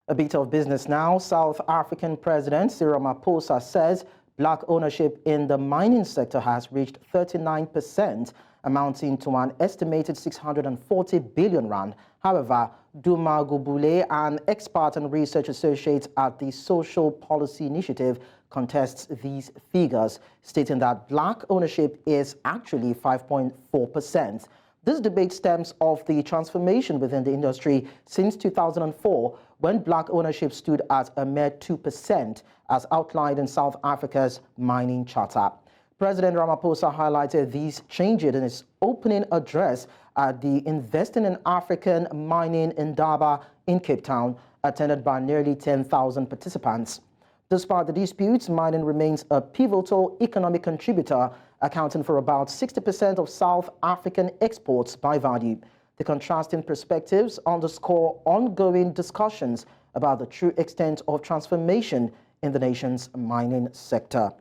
A bit of business now. South African President Cyril Ramaphosa says black ownership in the mining sector has reached 39%, amounting to an estimated 640 billion rand. However, Duma Gquabule, an expert and research associate at the Social Policy Initiative, contests these figures, stating that black ownership is actually 5.4%. This debate stems off the transformation within the industry since 2004, when black ownership stood at a mere 2%, as outlined in South Africa's mining charter. President Ramaphosa highlighted these changes in his opening address at the Investing in African Mining Indaba in Cape Town, attended by nearly 10,000 participants. Despite the disputes, mining remains a pivotal economic contributor, accounting for about 60% of South African exports by value. The contrasting perspectives underscore ongoing discussions about the true extent of transformation in the nation's mining sector.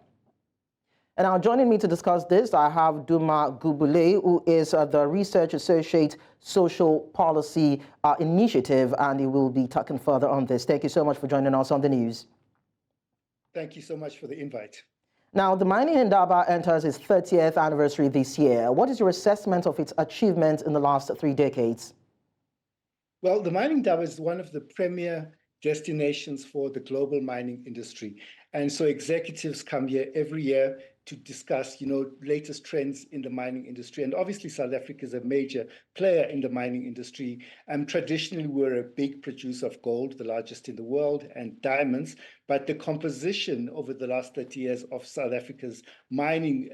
And now joining me to discuss this, I have Duma Gquabule, who is the Research Associate Social Policy Initiative, and he will be talking further on this. Thank you so much for joining us on the news. Thank you so much for the invite. Now, the mining Indaba enters its 30th anniversary this year. What is your assessment of its achievements in the last 3 decades? Well, the mining Indaba is one of the premier destinations for the global mining industry. And so executives come here every year to discuss, latest trends in the mining industry. And obviously, South Africa is a major player in the mining industry. Traditionally, we're a big producer of gold, the largest in the world, and diamonds. But the composition over the last 30 years of South Africa's mining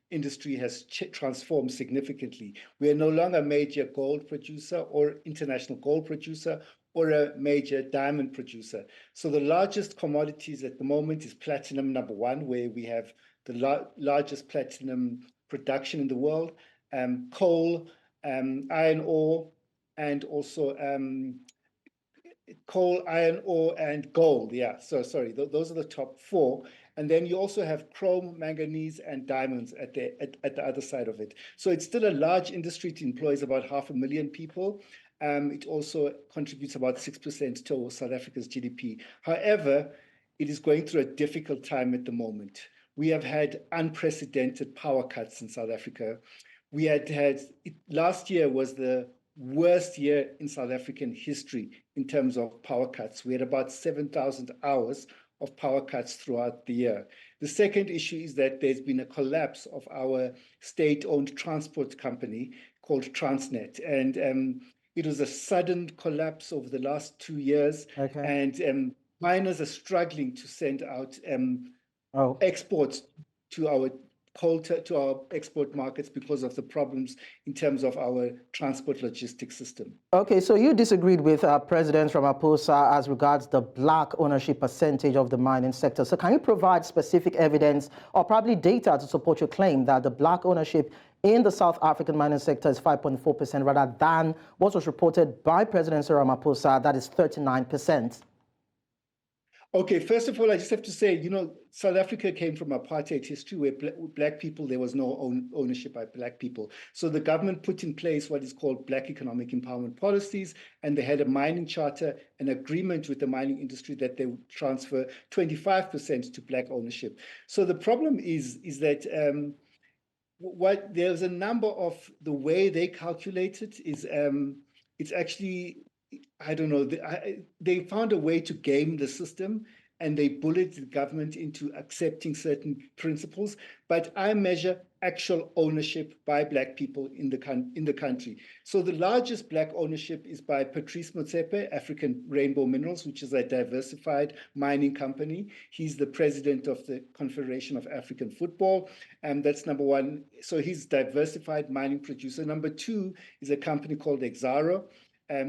industry has transformed significantly. We are no longer a major gold producer or international gold producer or a major diamond producer. So the largest commodities at the moment is platinum, number one, where we have the largest platinum production in the world, coal, iron ore, and also coal, iron ore, and gold. Yeah, so sorry, those are the top four. And then you also have chrome, manganese, and diamonds at the other side of it. So it's still a large industry. It employs about 500,000 people. It also contributes about 6% to South Africa's GDP. However, it is going through a difficult time at the moment. We have had unprecedented power cuts in South Africa. We had last year was the worst year in South African history in terms of power cuts. We had about 7,000 hours of power cuts throughout the year. The second issue is that there's been a collapse of our state-owned transport company called Transnet. And it was a sudden collapse over the last 2 years. Okay. And miners are struggling to send out exports to our to our export markets because of the problems in terms of our transport logistics system. Okay, so you disagreed with President Ramaphosa as regards the black ownership percentage of the mining sector. So can you provide specific evidence or probably data to support your claim that the black ownership in the South African mining sector is 5.4% rather than what was reported by President Cyril Ramaphosa, that is 39%? Okay, first of all, I just have to say, South Africa came from apartheid history where black people, there was no ownership by black people. So the government put in place what is called black economic empowerment policies, and they had a mining charter, an agreement with the mining industry that they would transfer 25% to black ownership. So the problem is that there's a number of the way they calculate it is it's actually, I don't know, they found a way to game the system, and they bullied the government into accepting certain principles. But I measure actual ownership by black people in the country. So the largest black ownership is by Patrice Motsepe, African Rainbow Minerals, which is a diversified mining company. He's the president of the Confederation of African Football, and that's number one. So he's diversified mining producer. Number two is a company called Exxaro,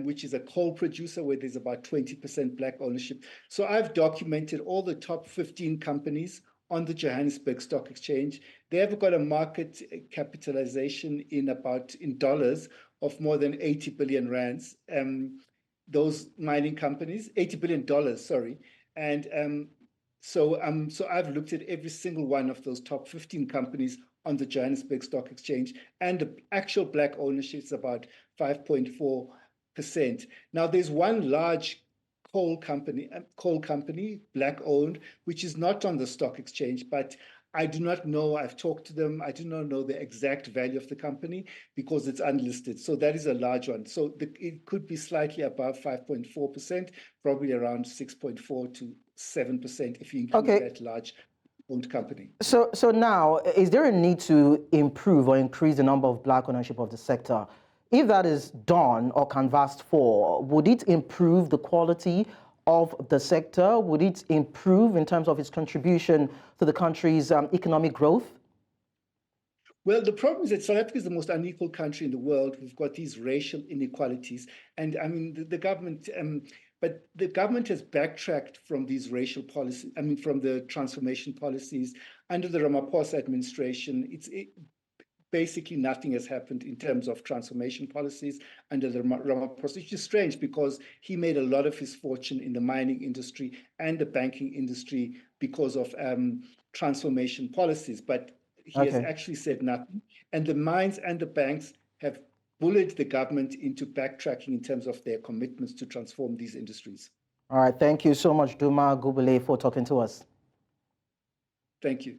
which is a coal producer where there's about 20% black ownership. So I've documented all the top 15 companies on the Johannesburg Stock Exchange. They have got a market capitalization in dollars of more than 80 billion rands. Those mining companies, $80 billion, sorry. And so I've looked at every single one of those top 15 companies on the Johannesburg Stock Exchange, and the actual black ownership is about 5.4%. Now, there's one large coal company, black owned, which is not on the stock exchange, but I do not know. I've talked to them. I do not know the exact value of the company because it's unlisted. So that is a large one. So it could be slightly above 5.4%, probably around 6.4 to 7% if you include that large owned company. So now, is there a need to improve or increase the number of black ownership of the sector? If that is done or canvassed for, would it improve the quality of the sector? Would it improve in terms of its contribution to the country's economic growth? Well, the problem is that South Africa is the most unequal country in the world. We've got these racial inequalities. And I mean, the government, but the government has backtracked from these racial policies, from the transformation policies under the Ramaphosa administration. Basically nothing has happened in terms of transformation policies under the Ramaphosa, which is strange because he made a lot of his fortune in the mining industry and the banking industry because of transformation policies. But he has actually said nothing. And the mines and the banks have bullied the government into backtracking in terms of their commitments to transform these industries. All right. Thank you so much, Duma Gquabule, for talking to us. Thank you.